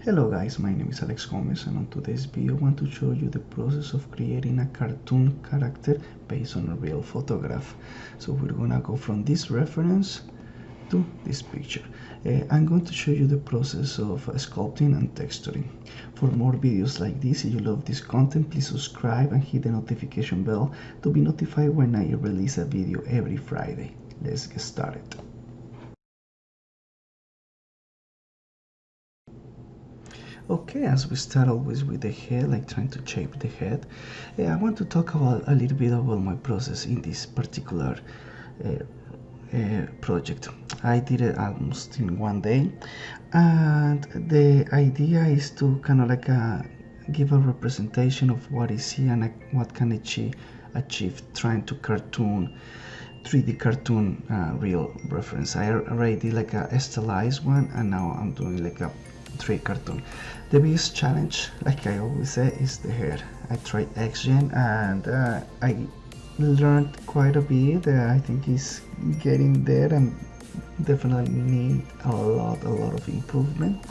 Hello guys, my name is Alex Gomez, and on today's video I want to show you the process of creating a cartoon character based on a real photograph. So we're gonna go from this reference to this picture. I'm going to show you the process of sculpting and texturing. For more videos like this, if you love this content, please subscribe and hit the notification bell to be notified when I release a video every Friday. Let's get started. Okay, as we start always with the head, like trying to shape the head, I want to talk about a little bit about my process in this particular project. I did it almost in one day, and the idea is to kind of like give a representation of what is here and what can achieve trying to cartoon 3D cartoon real reference. I already did like a stylized one, and now I'm doing like a 3D cartoon. The biggest challenge, like I always say, is the hair. I tried XGen and I learned quite a bit. I think it's getting there and definitely need a lot of improvement,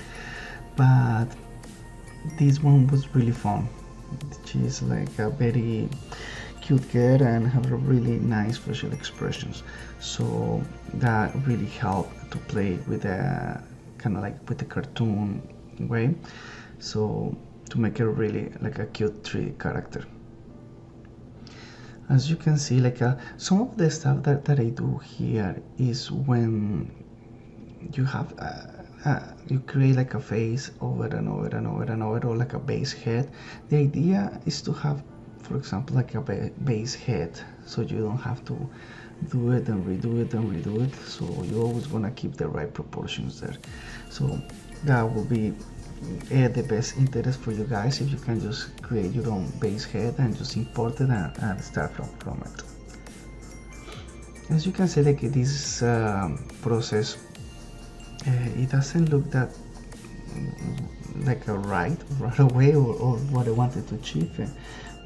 but this one was really fun. She's like a very cute girl and have really nice facial expressions, so that really helped to play with the kind of like with the cartoon way, so to make it really like a cute 3D character. As you can see, like some of the stuff that I do here is when you have you create like a face over and over and over and over, or like a base head. The idea is to have, for example, like a base head, so you don't have to do it and redo it and redo it, so you always want to keep the right proportions there. So that will be the best interest for you guys if you can just create your own base head and just import it and start from it. As you can see, like this process, it doesn't look that like a right away or what I wanted to achieve,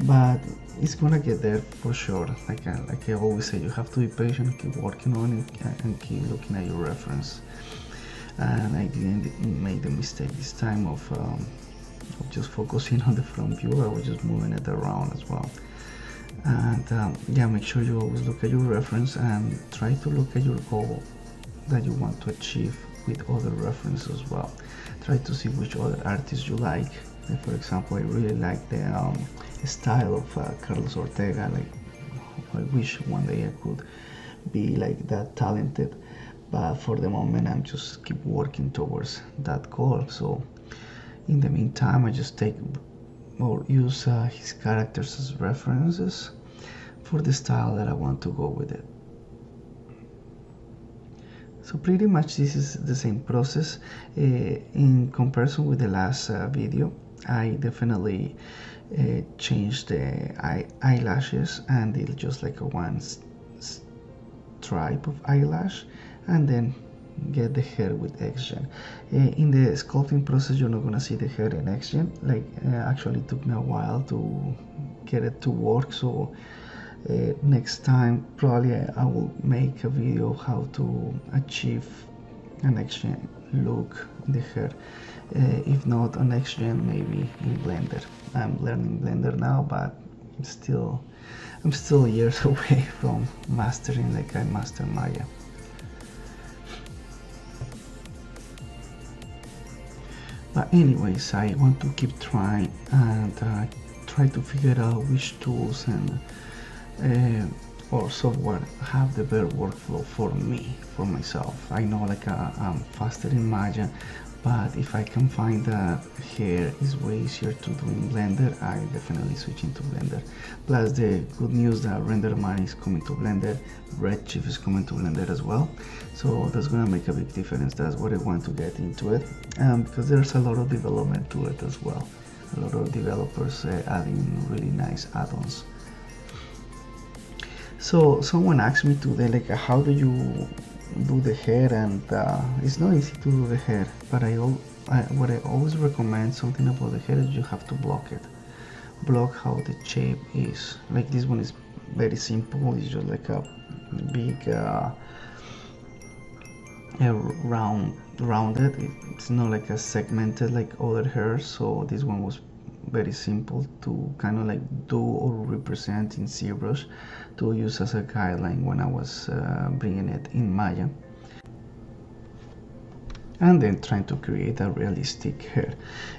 but it's gonna get there for sure. Like I always say, you have to be patient, keep working on it, and keep looking at your reference. And I didn't make the mistake this time of just focusing on the front view. I was just moving it around as well. And yeah, make sure you always look at your reference and try to look at your goal that you want to achieve with other references as well. Try to see which other artists you like. For example, I really like the style of Carlos Ortega. Like, I wish one day I could be like that talented, but for the moment I'm just keep working towards that goal. So in the meantime, I just take or use his characters as references for the style that I want to go with it. So pretty much this is the same process. In comparison with the last video, I definitely changed the eyelashes and did just like a one stripe of eyelash, and then get the hair with XGen. In the sculpting process, you're not gonna see the hair in XGen. Like actually took me a while to get it to work, so next time probably I will make a video of how to achieve an XGen look in the hair. If not on XGen, maybe in Blender. I'm learning Blender now, but I'm still years away from mastering like I master Maya. But anyways, I want to keep trying and try to figure out which tools and or software have the better workflow for me, for myself. I know like I'm faster in Maya, but if I can find that hair is way easier to do in Blender, I definitely switch into Blender. Plus the good news that RenderMan is coming to Blender, Redshift is coming to Blender as well, so that's gonna make a big difference. That's what I want to get into it, because there's a lot of development to it as well. A lot of developers adding really nice add-ons. So someone asked me today, like, how do you do the hair? And it's not easy to do the hair, but what I always recommend something about the hair is you have to block it. Block how the shape is. Like this one is very simple. It's just like a big round rounded. It's not like a segmented like other hair, so this one was very simple to kind of like do or represent in Zbrush to use as a guideline when I was bringing it in Maya, and then trying to create a realistic hair.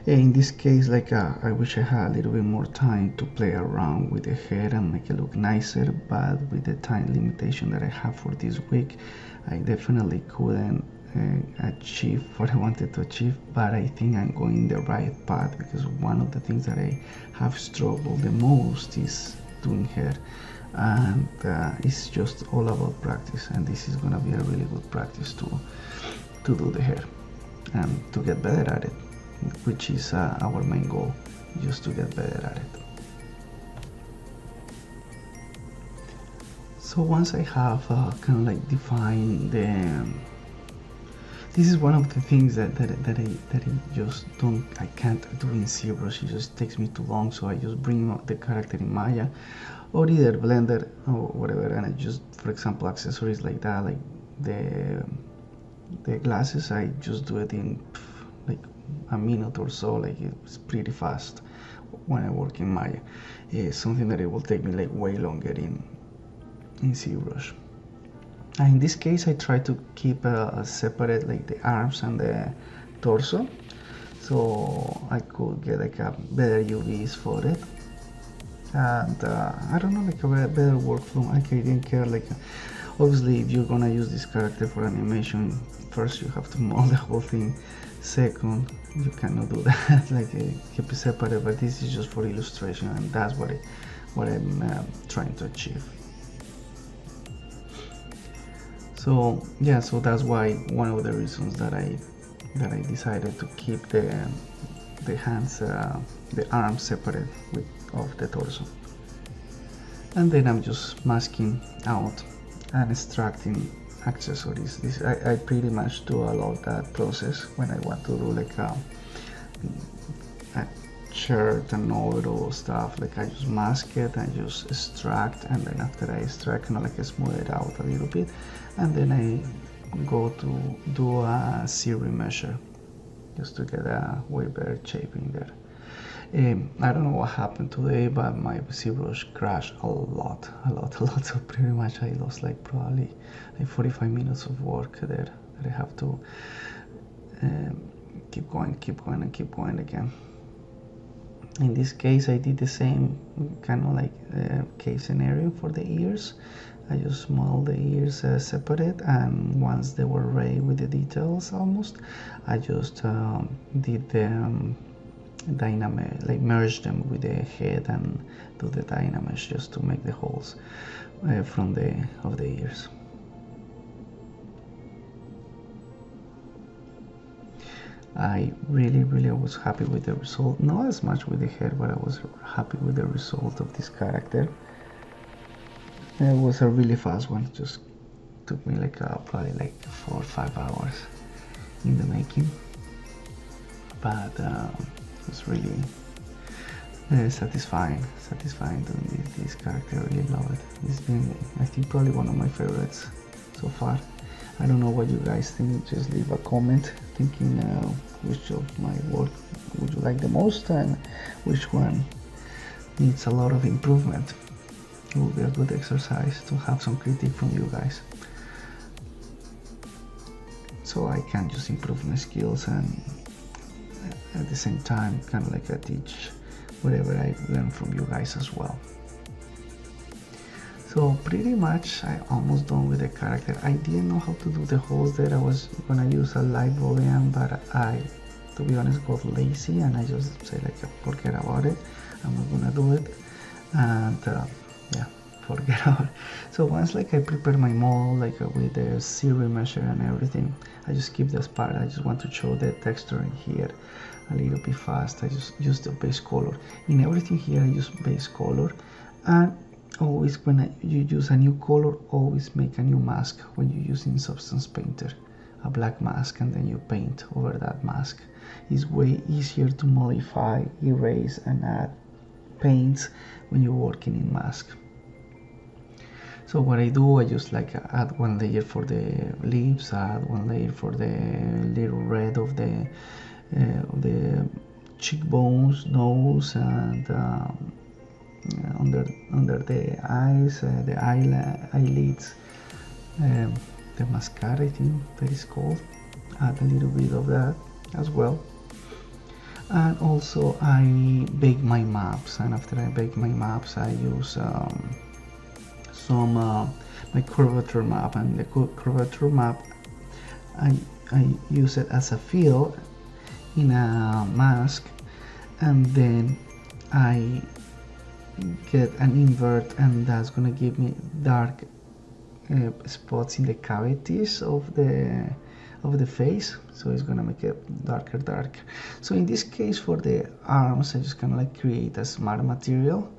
In this case, like I wish I had a little bit more time to play around with the hair and make it look nicer, but with the time limitation that I have for this week, I definitely couldn't achieve what I wanted to achieve. But I think I'm going the right path, because one of the things that I have struggled the most is doing hair, and it's just all about practice, and this is gonna be a really good practice to do the hair and to get better at it, which is our main goal, just to get better at it. So once I have kind of like defined this is one of the things that I just I can't do in Zbrush. It just takes me too long, so I just bring out the character in Maya or either Blender or whatever, and I just, for example, accessories like that, like the glasses, I just do it in like a minute or so. Like it's pretty fast when I work in Maya. It's something that it will take me like way longer in Zbrush. And in this case, I try to keep separate like the arms and the torso, so I could get like a better UVs for it. And I don't know, like a better workflow. I didn't care, like obviously if you're gonna use this character for animation, first you have to model the whole thing, second you cannot do that, like keep it separate, but this is just for illustration, and that's what I'm trying to achieve. So yeah, so that's why one of the reasons that I decided to keep the hands, the arms separate of the torso. And then I'm just masking out and extracting accessories. I pretty much do a lot of that process when I want to do like a shirt and overall stuff. Like I just mask it, I just extract, and then after I extract, kind of like I smooth it out a little bit, and then I go to do a serum measure just to get a way better shaping there. I don't know what happened today, but my Zbrush crashed a lot. So pretty much I lost like probably like 45 minutes of work there that I have to keep going again. In this case, I did the same kind of like case scenario for the ears. I just modeled the ears separate, and once they were ready with the details almost, I just did the dynamesh, like merge them with the head and do the dynamesh just to make the holes from of the ears. I really was happy with the result. Not as much with the head, but I was happy with the result of this character. It was a really fast one. It just took me like probably like 4 or 5 hours in the making, but it was really satisfying doing this character. I really love it. It's been, I think, probably one of my favorites so far. I don't know what you guys think. Just leave a comment thinking which of my work would you like the most and which one needs a lot of improvement. It will be a good exercise to have some critique from you guys, so I can just improve my skills and at the same time kind of like teach whatever I learn from you guys as well. So pretty much I almost done with the character. I didn't know how to do the holes there. I was gonna use a light boolean, but I, to be honest, got lazy and I just said like forget about it. I'm not gonna do it, and yeah, forget about it. So once like I prepare my mold like with the serum measure and everything, I just keep this part. I just want to show the texture in here a little bit fast. I just use the base color. In everything here I use base color, and always when you use a new color, always make a new mask when you're using Substance Painter, a black mask, and then you paint over that mask. It's way easier to modify, erase, and add paints when you're working in mask. So what I do, I just like add one layer for the lips, add one layer for the little red of the cheekbones, nose, and under the eyes, the eyelids, um, the mascara, I think that is called. Add a little bit of that as well. And also I bake my maps, and after I bake my maps I use some my curvature map, and the curvature map I use it as a fill in a mask, and then I get an invert, and that's gonna give me dark spots in the cavities of the face, so it's gonna make it darker. So in this case, for the arms, I just kind of like create a smart material,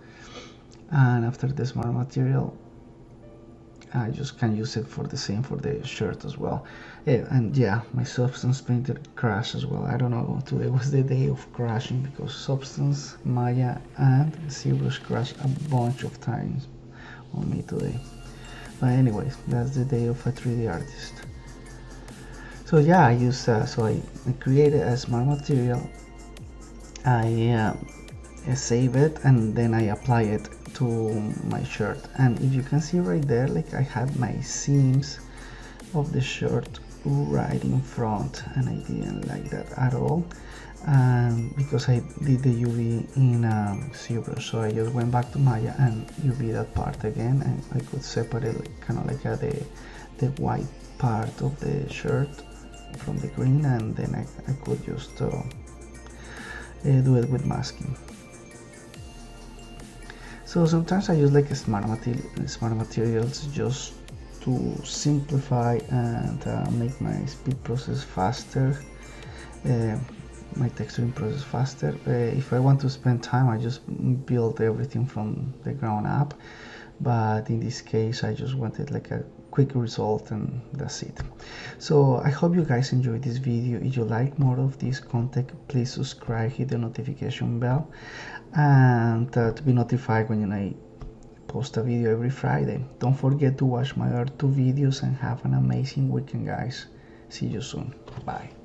and after the smart material I just can use it for the same for the shirt as well. And yeah, my Substance Painter crashed as well. I don't know, today was the day of crashing, because Substance, Maya, and Zbrush crashed a bunch of times on me today. But anyways, that's the day of a 3D artist. So yeah, I use so I created a smart material, I save it, and then I apply it to my shirt. And if you can see right there, like I had my seams of the shirt right in front, and I didn't like that at all, because I did the UV in Zbrush. So I just went back to Maya and UV that part again, and I could separate like, kind of like the white part of the shirt from the green, and then I could just do it with masking. So sometimes I use like smart materials just to simplify and make my speed process faster, my texturing process faster. If I want to spend time, I just build everything from the ground up, but in this case I just wanted like a quick result, and that's it. So I hope you guys enjoyed this video. If you like more of this content, please subscribe, hit the notification bell, and to be notified when I post a video every Friday. Don't forget to watch my other 2 videos, and have an amazing weekend, guys. See you soon. Bye.